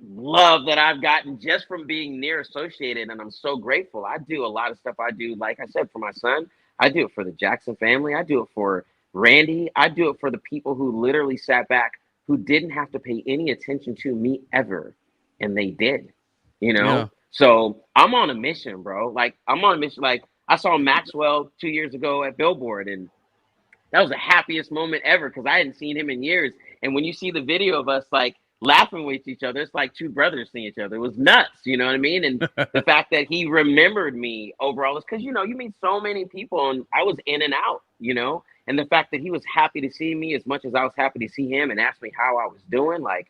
Speaker 3: love that I've gotten just from being near associated. And I'm so grateful. I do a lot of stuff. I do, like I said, for my son. I do it for the Jackson family. I do it for Randy. I do it for the people who literally sat back, who didn't have to pay any attention to me ever, and they did, you know. Yeah. So I'm on a mission, bro. Like I'm on a mission. Like I saw Maxwell 2 years ago at Billboard, and that was the happiest moment ever, because I hadn't seen him in years. And when you see the video of us like laughing with each other, it's like two brothers seeing each other. It was nuts, you know what I mean? And the fact that he remembered me over all this, because, you know, you meet so many people, and I was in and out, you know, and the fact that he was happy to see me as much as I was happy to see him, and asked me how I was doing, like,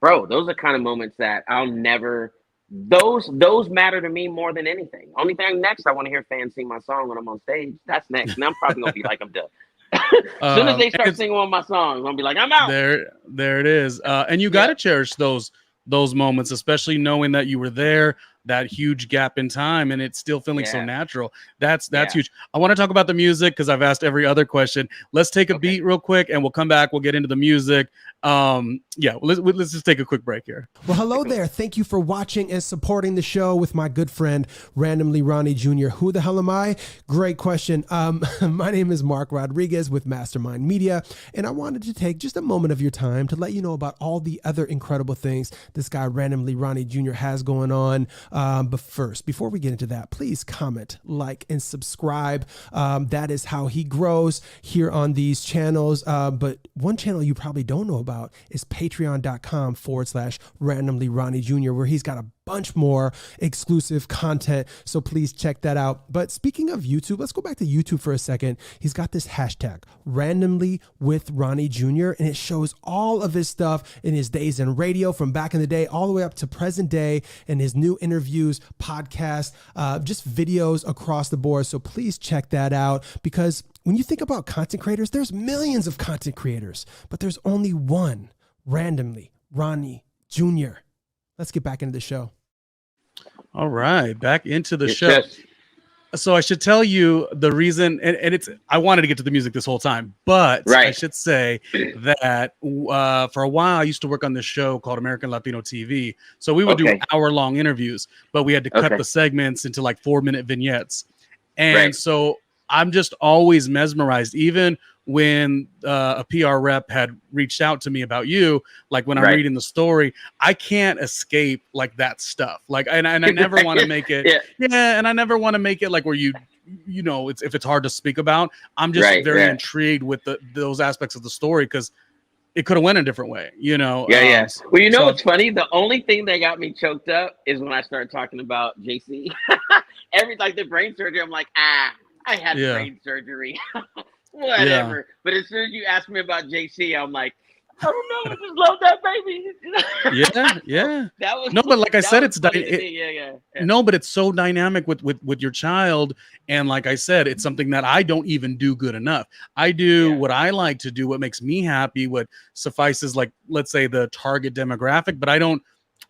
Speaker 3: bro, those are kind of moments that I'll never, those matter to me more than anything. Only thing next, I want to hear fans sing my song when I'm on stage. That's next. And I'm probably going to be like, I'm done. As soon as they start singing one of my songs, I'm gonna be like, I'm out.
Speaker 2: There it is. And you got to cherish those moments, especially knowing that you were there, that huge gap in time, and it's still feeling so natural. That's huge. I want to talk about the music, because I've asked every other question. Let's take a beat real quick, and we'll come back. We'll get into the music. Let's just take a quick break here.
Speaker 4: Well, hello there. Thank you for watching and supporting the show with my good friend, Randomly Ronnie Jr. Who the hell am I? Great question. My name is Mark Rodriguez with Mastermind Media, and I wanted to take just a moment of your time to let you know about all the other incredible things this guy, Randomly Ronnie Jr. has going on. But first, before we get into that, please comment, like, and subscribe. That is how he grows here on these channels. But one channel you probably don't know about is patreon.com/randomly Ronnie Jr., where he's got a bunch more exclusive content. So please check that out. But speaking of YouTube, let's go back to YouTube for a second. He's got this hashtag, randomly with Ronnie Jr., and it shows all of his stuff in his days in radio from back in the day all the way up to present day, and his new interviews, podcasts, just videos across the board. So please check that out, because when you think about content creators, there's millions of content creators, but there's only one, Randomly Ronnie Jr. Let's get back into the show.
Speaker 2: All right, back into the show. So I should tell you the reason, and it's, I wanted to get to the music this whole time, but I should say that for a while I used to work on this show called American Latino TV. So we would do hour-long interviews, but we had to cut the segments into like 4-minute vignettes. And so I'm just always mesmerized, even when a PR rep had reached out to me about you, like when I'm reading the story, I can't escape like that stuff. Like, and I never want to make it, and I never want to make it like where you know, if it's hard to speak about. I'm just very intrigued with those aspects of the story, because it could have went a different way, you know.
Speaker 3: Well, you know what's funny? The only thing that got me choked up is when I started talking about JC. Like the brain surgery, I'm like, I had brain surgery. Whatever. But as soon as you ask me about JC, I'm like, I don't know, I just love that baby.
Speaker 2: That was but like I said, it's no, but it's so dynamic with your child. And like I said, it's something that I don't even do good enough. I do what I like to do, what makes me happy, what suffices, like, let's say, the target demographic, but I don't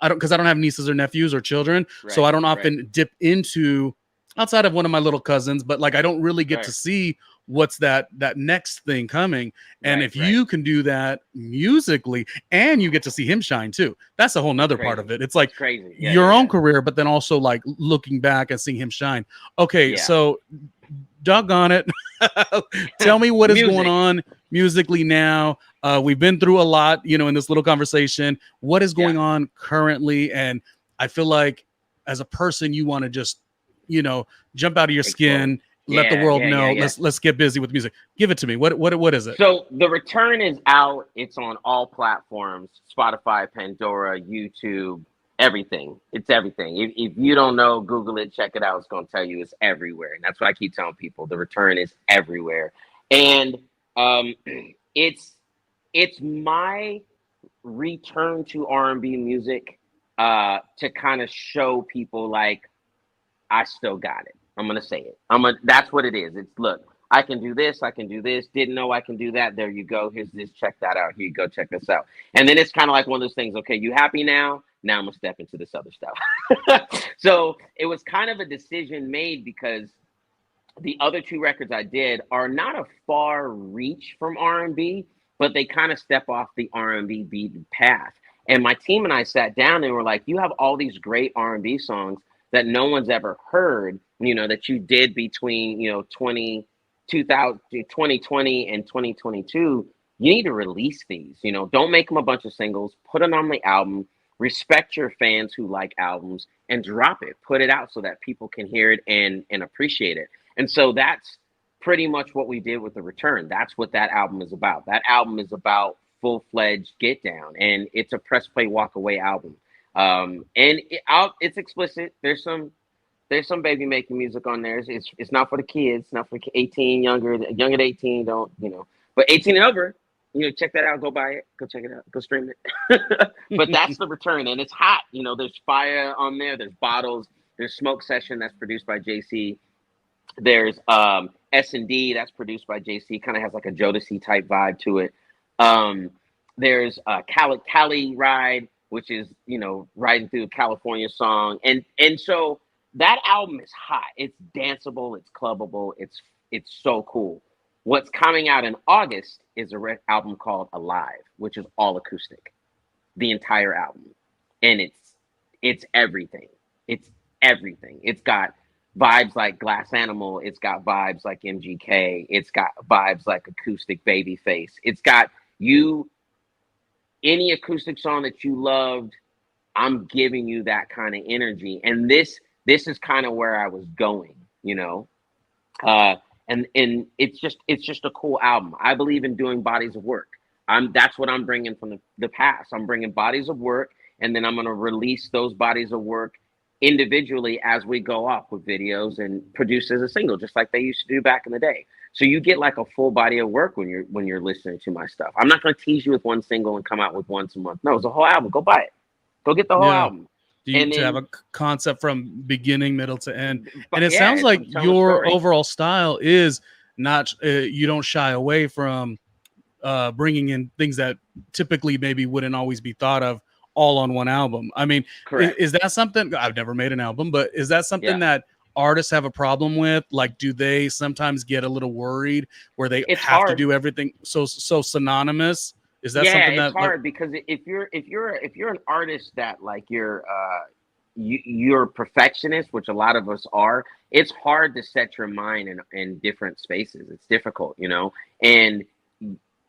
Speaker 2: because I don't have nieces or nephews or children. So I don't often dip into outside of one of my little cousins, but like I don't really get to see what's that next thing coming. And if you can do that musically and you get to see him shine too, that's a whole nother part of it. It's like
Speaker 3: crazy.
Speaker 2: Your own career, but then also like looking back and seeing him shine. Okay, so doggone it. Tell me what is going on musically now. We've been through a lot, in this little conversation. What is going on currently? And I feel like as a person, you want to just, jump out of your skin, let the world know. Let's get busy with music. Give it to me. What is it?
Speaker 3: So The Return is out. It's on all platforms: Spotify, Pandora, YouTube, everything. It's everything. If you don't know, Google it, check it out. It's going to tell you it's everywhere. And that's what I keep telling people. The Return is everywhere. And it's my return to R&B music to kind of show people like I still got it. I'm going to say it. That's what it is. It's, look, I can do this. I can do this. Didn't know I can do that. There you go. Here's this. Check that out. Here you go. Check this out. And then it's kind of like one of those things. Okay, you happy now? Now I'm going to step into this other stuff. So it was kind of a decision made because the other two records I did are not a far reach from R&B, but they kind of step off the R&B beaten path. And my team and I sat down and were like, you have all these great R&B songs that no one's ever heard, that you did between, 2020 and 2022. You need to release these, don't make them a bunch of singles, put them on the album, respect your fans who like albums, and drop it, put it out so that people can hear it and appreciate it. And so that's pretty much what we did with The Return. That's what that album is about. That album is about full-fledged get down, and it's a press play walk away album. And it's explicit. There's some baby making music on there. It's not for the kids, not for 18 younger than 18. Don't, but 18 and over, check that out. Go buy it. Go check it out. Go stream it. But that's The Return, and it's hot. There's fire on there. There's bottles. There's Smoke Session that's produced by JC. There's S&D that's produced by JC. Kind of has like a Jodeci type vibe to it. There's Cali Ride, which is, riding through a California song. And so that album is hot. It's danceable. It's clubbable. It's so cool. What's coming out in August is a album called Alive, which is all acoustic, the entire album. And it's everything. It's everything. It's got vibes like Glass Animal. It's got vibes like MGK. It's got vibes like acoustic Babyface. It's got any acoustic song that you loved, I'm giving you that kind of energy. And this is kind of where I was going, and it's just a cool album. I believe in doing bodies of work. That's what I'm bringing from the past. I'm bringing bodies of work, and then I'm going to release those bodies of work individually as we go off with videos and produce as a single, just like they used to do back in the day. So you get like a full body of work when you're listening to my stuff. I'm not going to tease you with one single and come out with once a month. No, it's a whole album. Go buy it. Go get the whole album.
Speaker 2: Do you have a concept from beginning, middle to end? And it sounds like your overall style is not, you don't shy away from bringing in things that typically maybe wouldn't always be thought of all on one album. I mean, is that something, I've never made an album, but is that something that artists have a problem with? Like, do they sometimes get a little worried where they have to do everything so synonymous? Is that something that,
Speaker 3: it's hard because if you're an artist that like you're a perfectionist, which a lot of us are, it's hard to set your mind in different spaces. It's difficult, and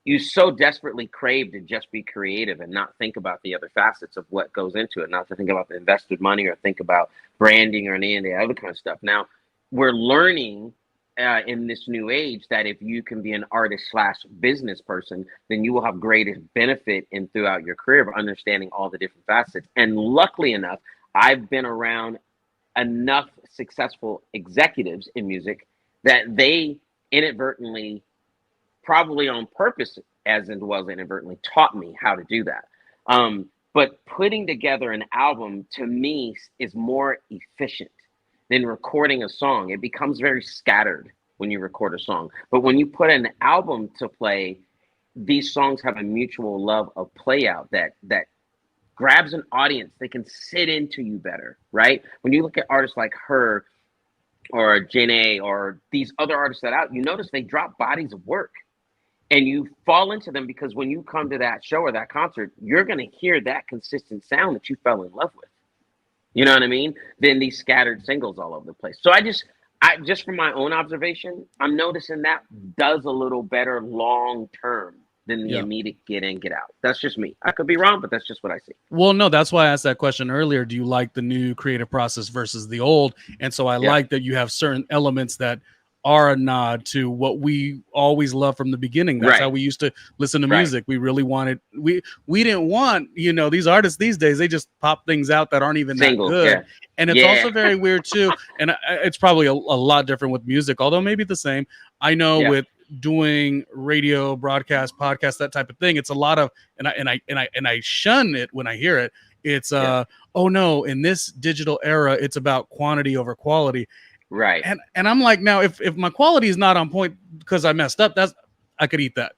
Speaker 3: you so desperately crave to just be creative and not think about the other facets of what goes into it, not to think about the invested money or think about branding or any of the other kind of stuff. Now, we're learning in this new age that if you can be an artist/business person, then you will have greatest benefit in throughout your career of understanding all the different facets. And luckily enough, I've been around enough successful executives in music that they inadvertently, probably on purpose, as well as inadvertently, taught me how to do that. But putting together an album to me is more efficient than recording a song. It becomes very scattered when you record a song. But when you put an album to play, these songs have a mutual love of play out that grabs an audience. They can sit into you better, right? When you look at artists like her, or Janae or these other artists that out, you notice they drop bodies of work. And you fall into them because when you come to that show or that concert, you're going to hear that consistent sound that you fell in love with. You know what I mean? Then these scattered singles all over the place. So I just from my own observation, I'm noticing that does a little better long term than the immediate get in, get out. That's just me. I could be wrong, but that's just what I see.
Speaker 2: Well, no, that's why I asked that question earlier. Do you like the new creative process versus the old? And so I like that you have certain elements that are a nod to what we always loved from the beginning. That's how we used to listen to music. We really wanted, we didn't want, you know, these artists these days, they just pop things out that aren't even that good. And it's also very weird too. And it's probably a lot different with music, although maybe the same. I know with doing radio, broadcast, podcast, that type of thing, it's a lot of, and I shun it when I hear it. It's oh no, in this digital era, it's about quantity over quality.
Speaker 3: Right.
Speaker 2: And I'm like, now if my quality is not on point because I messed up, I could eat that.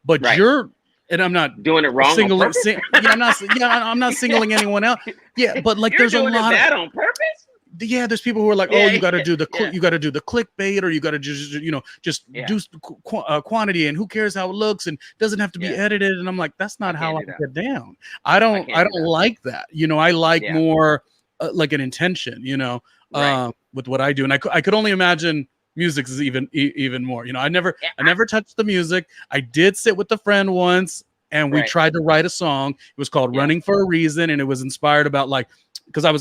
Speaker 2: But you're, and I'm not
Speaker 3: doing it wrong.
Speaker 2: I'm not singling anyone out. Yeah, but like there's a lot of
Speaker 3: that on purpose.
Speaker 2: Yeah, there's people who are like, you got to do the you got to do the clickbait, or you got to just do quantity, and who cares how it looks, and doesn't have to be edited. And I'm like, that's not how I get down. I don't like that. You know, I like more like an intention. You know. With what I do, and I could only imagine music is even more. You know, I never touched the music. I did sit with a friend once, and we tried to write a song. It was called "Running for a Reason," and it was inspired about like, because I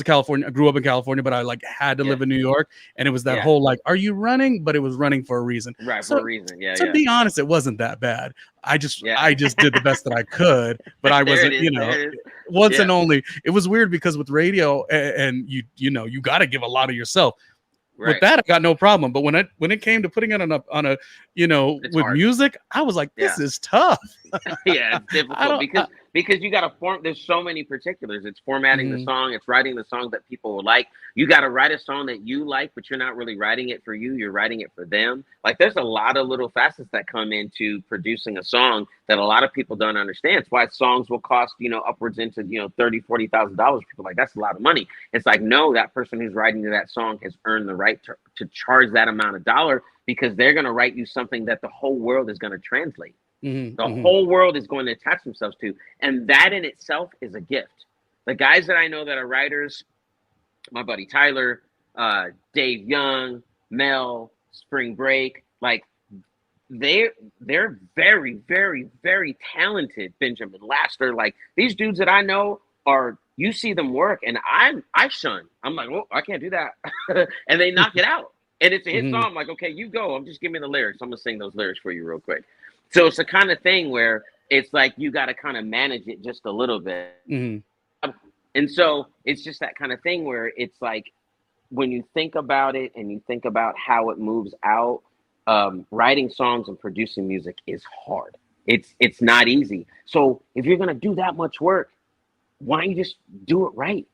Speaker 2: grew up in California, but I like had to live in New York, and it was that whole like, are you running? But it was running for a reason.
Speaker 3: Right, for a reason. Yeah.
Speaker 2: To be honest, it wasn't that bad. I just did the best that I could, but I wasn't, once and only. It was weird because with radio and you got to give a lot of yourself. Right. With that, I got no problem. But when it came to putting it on a it's with hard. Music, I was like, this is tough.
Speaker 3: It's difficult because you got to form. There's so many particulars. It's formatting the song. It's writing the song that people will like. You got to write a song that you like, but you're not really writing it for you. You're writing it for them. Like there's a lot of little facets that come into producing a song that a lot of people don't understand. It's why songs will cost, upwards into, $30,000-$40,000. People are like, that's a lot of money. It's like, no, that person who's writing to that song has earned the right to charge that amount of dollar, because they're going to write you something that the whole world is going to translate. The whole world is going to attach themselves to. And that in itself is a gift. The guys that I know that are writers, my buddy Tyler, Dave Young, Mel, Spring Break, like they're very, very, very talented. Benjamin Laster, like these dudes that I know you see them work, and I shun. I'm like, well, I can't do that. And they knock it out. And it's a hit song. I'm like, okay, you go. I'm just giving me the lyrics. I'm gonna sing those lyrics for you real quick. So it's the kind of thing where it's like you got to kind of manage it just a little bit. And so it's just that kind of thing where it's like when you think about it and you think about how it moves out, writing songs and producing music is hard. It's not easy. So if you're going to do that much work, why don't you just do it right?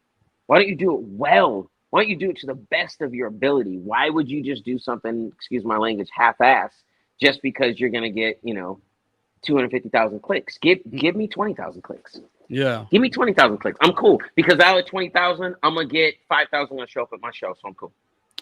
Speaker 3: Why don't you do it well? Why don't you do it to the best of your ability? Why would you just do something, excuse my language, half-ass, just because you're going to get, 250,000 clicks? Give me 20,000 clicks.
Speaker 2: Yeah.
Speaker 3: Give me 20,000 clicks. I'm cool, because out of 20,000, I'm going to get 5,000 going to show up at my show. So I'm cool.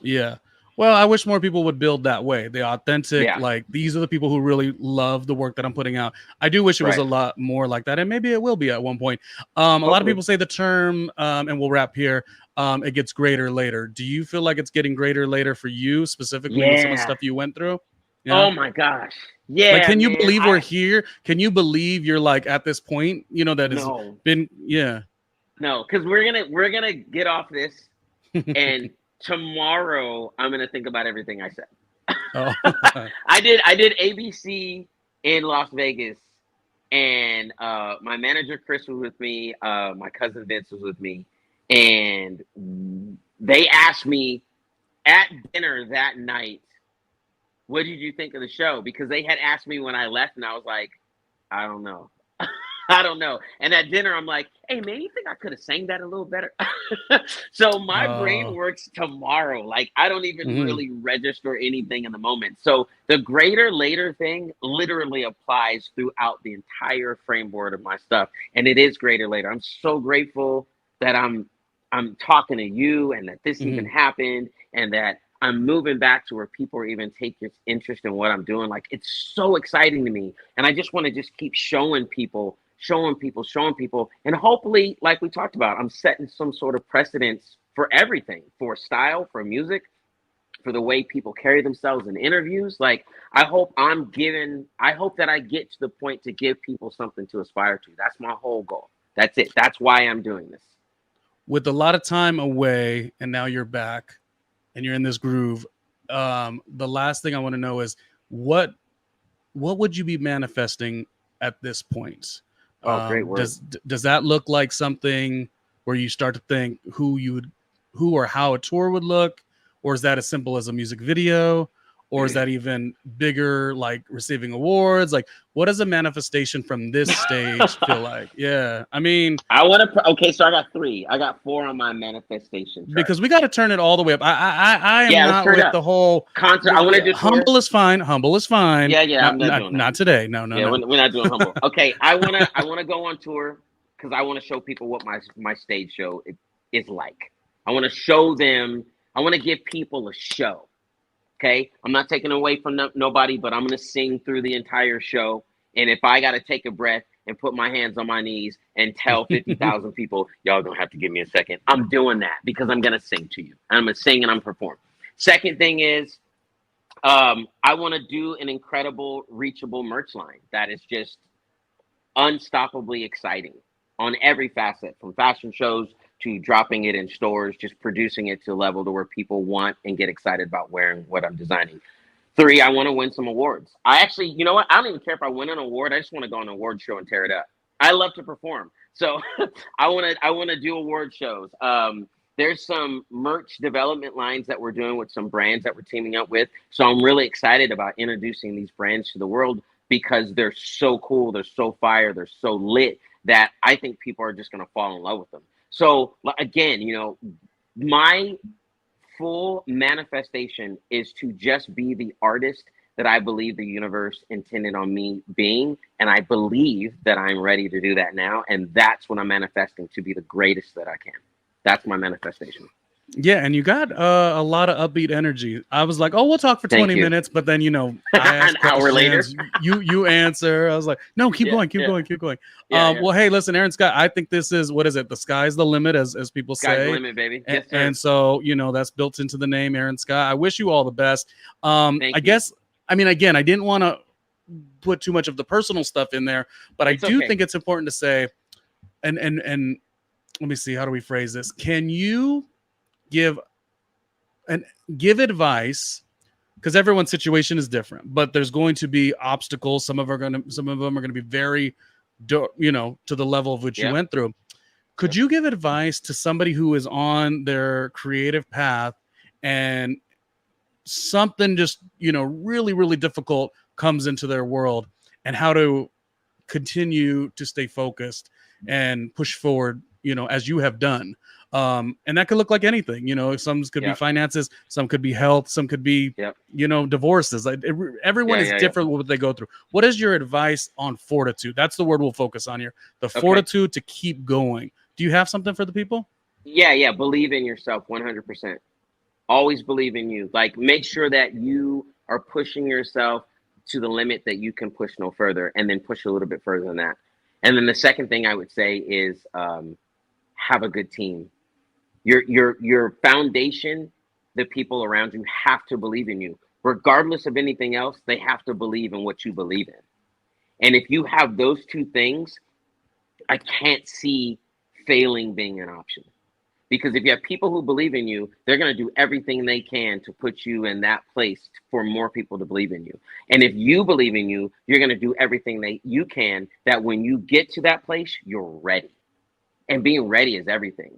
Speaker 2: Yeah. Well, I wish more people would build that way. The authentic, like these are the people who really love the work that I'm putting out. I do wish it was a lot more like that. And maybe it will be at one point. A lot of people say the term, and we'll wrap here, it gets greater later. Do you feel like it's getting greater later for you specifically with some of the stuff you went through? Yeah.
Speaker 3: Oh my gosh. Yeah.
Speaker 2: Like, can you believe we're here? Can you believe you're like at this point, that has been,
Speaker 3: No, because we're gonna get off this, and tomorrow I'm gonna think about everything I said.
Speaker 2: Oh.
Speaker 3: I did ABC in Las Vegas, and my manager Chris was with me, my cousin Vince was with me, and they asked me at dinner that night, what did you think of the show? Because they had asked me when I left, and I was like, I don't know. I don't know. And at dinner, I'm like, hey, man, you think I could have sang that a little better? So my brain works tomorrow. Like, I don't even really register anything in the moment. So the greater later thing literally applies throughout the entire framework of my stuff. And it is greater later. I'm so grateful that I'm talking to you, and that this even happened, and that I'm moving back to where people are even taking interest in what I'm doing. Like, it's so exciting to me. And I just want to just keep showing people. And hopefully, like we talked about, I'm setting some sort of precedence for everything, for style, for music, for the way people carry themselves in interviews. Like, I hope that I get to the point to give people something to aspire to. That's my whole goal. That's it. That's why I'm doing this.
Speaker 2: With a lot of time away, and now you're back and you're in this groove. The last thing I want to know is what would you be manifesting at this point?
Speaker 3: Great word.
Speaker 2: Does that look like something where you start to think who or how a tour would look? Or is that as simple as a music video? Or is that even bigger, like receiving awards? Like, what does a manifestation from this stage feel like? Yeah, I mean,
Speaker 3: okay, so I got 3. I got 4 on my manifestation chart.
Speaker 2: Because we got to turn it all the way up. I am not with the whole
Speaker 3: concert. I want to do
Speaker 2: humble is fine. Humble is fine.
Speaker 3: Yeah. I'm not doing that.
Speaker 2: Not today. No.
Speaker 3: We're not doing humble. Okay, I wanna go on tour because I want to show people what my stage show is like. I want to show them. I want to give people a show. Okay, I'm not taking away from nobody, but I'm going to sing through the entire show. And if I got to take a breath and put my hands on my knees and tell 50,000 people, y'all don't have to give me a second, I'm doing that because I'm going to sing to you. I'm going to sing and I'm perform. Second thing is, I want to do an incredible, reachable merch line that is just unstoppably exciting on every facet, from fashion shows to dropping it in stores, just producing it to a level to where people want and get excited about wearing what I'm designing. 3, I want to win some awards. I actually, you know what? I don't even care if I win an award. I just want to go on an award show and tear it up. I love to perform. So I want to do award shows. There's some merch development lines that we're doing with some brands that we're teaming up with. So I'm really excited about introducing these brands to the world because they're so cool. They're so fire. They're so lit that I think people are just going to fall in love with them. So again, my full manifestation is to just be the artist that I believe the universe intended on me being. And I believe that I'm ready to do that now. And that's what I'm manifesting, to be the greatest that I can. That's my manifestation.
Speaker 2: Yeah, and you got a lot of upbeat energy. I was like, "Oh, we'll talk for 20 minutes," but then I asked
Speaker 3: an hour later,
Speaker 2: you answer. I was like, "No, keep going. Well, hey, listen, Aaron Skyy, I think this is what is it? The sky's the limit, as people say.
Speaker 3: Sky's the limit, baby. Yes, sir.
Speaker 2: And so that's built into the name, Aaron Skyy. I wish you all the best. I guess, I mean, again, I didn't want to put too much of the personal stuff in there, but I do think it's important to say, and let me see, how do we phrase this? Can you give advice, because everyone's situation is different, but there's going to be obstacles. Some of them are going to be very, to the level of which you went through. Could you give advice to somebody who is on their creative path and something just, really, really difficult comes into their world, and how to continue to stay focused and push forward, as you have done? And that could look like anything, some could be finances, some could be health, some could be, divorces. Everyone is different with what they go through. What is your advice on fortitude? That's the word we'll focus on here. The fortitude to keep going. Do you have something for the people?
Speaker 3: Yeah. Believe in yourself 100%. Always believe in you. Like, make sure that you are pushing yourself to the limit that you can push no further, and then push a little bit further than that. And then the second thing I would say is have a good team. Your foundation, the people around you have to believe in you. Regardless of anything else, they have to believe in what you believe in. And if you have those 2 things, I can't see failing being an option. Because if you have people who believe in you, they're going to do everything they can to put you in that place for more people to believe in you. And if you believe in you, you're going to do everything that you can, that when you get to that place, you're ready. And being ready is everything.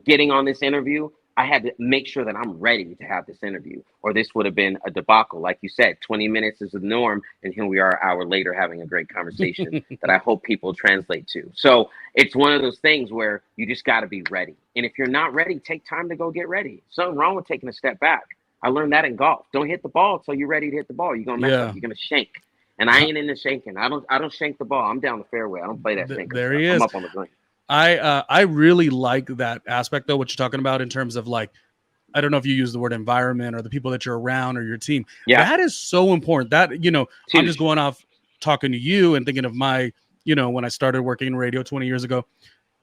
Speaker 3: Getting on this interview, I had to make sure that I'm ready to have this interview, or this would have been a debacle. Like you said, 20 minutes is the norm, and here we are an hour later having a great conversation that I hope people translate to. So it's one of those things where you just got to be ready. And if you're not ready, take time to go get ready. Something wrong with taking a step back. I learned that in golf. Don't hit the ball until you're ready to hit the ball. You're going to mess up. You're going to shank. And I ain't into shanking. I don't shank the ball. I'm down the fairway. I don't play that shank.
Speaker 2: There he is.
Speaker 3: I'm up on the green.
Speaker 2: I really like that aspect, though, what you're talking about in terms of like I don't know if you use the word environment or the people that you're around or your team.
Speaker 3: Yeah.
Speaker 2: That is so important. That, you know, I'm just going off talking to you and thinking of my, you know, when I started working in radio 20 years ago,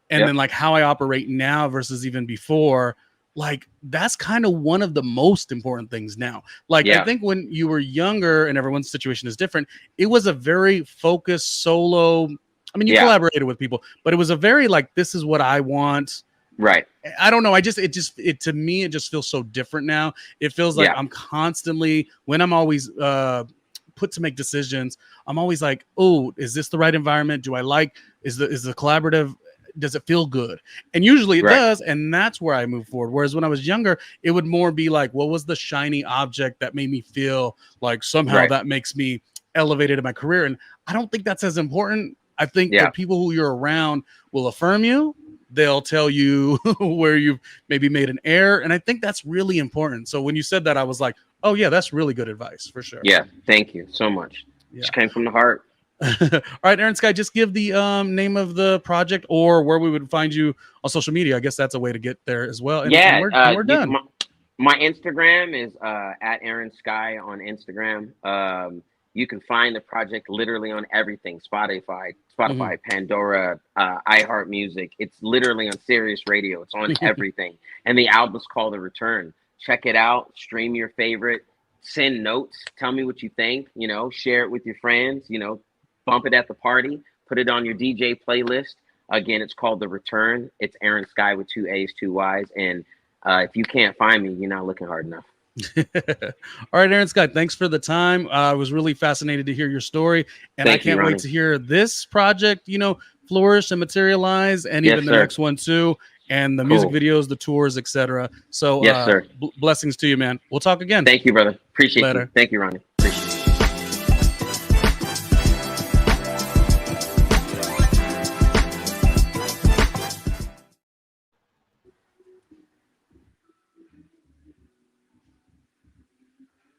Speaker 2: and then like how I operate now versus even before, like that's kind of one of the most important things now. Like I think when you were younger and everyone's situation is different, it was a very focused solo. I mean, you collaborated with people, but it was a very like, this is what I want.
Speaker 3: Right.
Speaker 2: I don't know. To me, it just feels so different now. It feels like I'm constantly, when I'm always put to make decisions, I'm always like, oh, is this the right environment? Do I like, is the collaborative, does it feel good? And usually it does. And that's where I move forward. Whereas when I was younger, it would more be like, what was the shiny object that made me feel like somehow that makes me elevated in my career? And I don't think that's as important. I think the people who you're around will affirm you. They'll tell you where you've maybe made an error. And I think that's really important. So when you said that, I was like, oh yeah, that's really good advice for sure.
Speaker 3: Yeah. Thank you so much. Just came from the heart.
Speaker 2: All right, Aaron Skyy, just give the name of the project or where we would find you on social media. I guess that's a way to get there as well. And, and we're done.
Speaker 3: My Instagram is at Aaron Skyy on Instagram. You can find the project literally on everything: Spotify, Pandora, iHeart Music. It's literally on Sirius Radio. It's on everything. And the album's called The Return. Check it out. Stream your favorite. Send notes. Tell me what you think. You know, share it with your friends. You know, bump it at the party. Put it on your DJ playlist. Again, it's called The Return. It's Aaron Skyy with 2 A's, 2 Y's. And if you can't find me, you're not looking hard enough.
Speaker 2: All right, Aaron Skyy, thanks for the time. I was really fascinated to hear your story, and I can't wait to hear this project, you know, flourish and materialize, and even the next one too, and the music videos, the tours, etc. So, blessings to you, man. We'll talk again.
Speaker 3: Thank you, brother. Appreciate it. Thank you, Ronnie.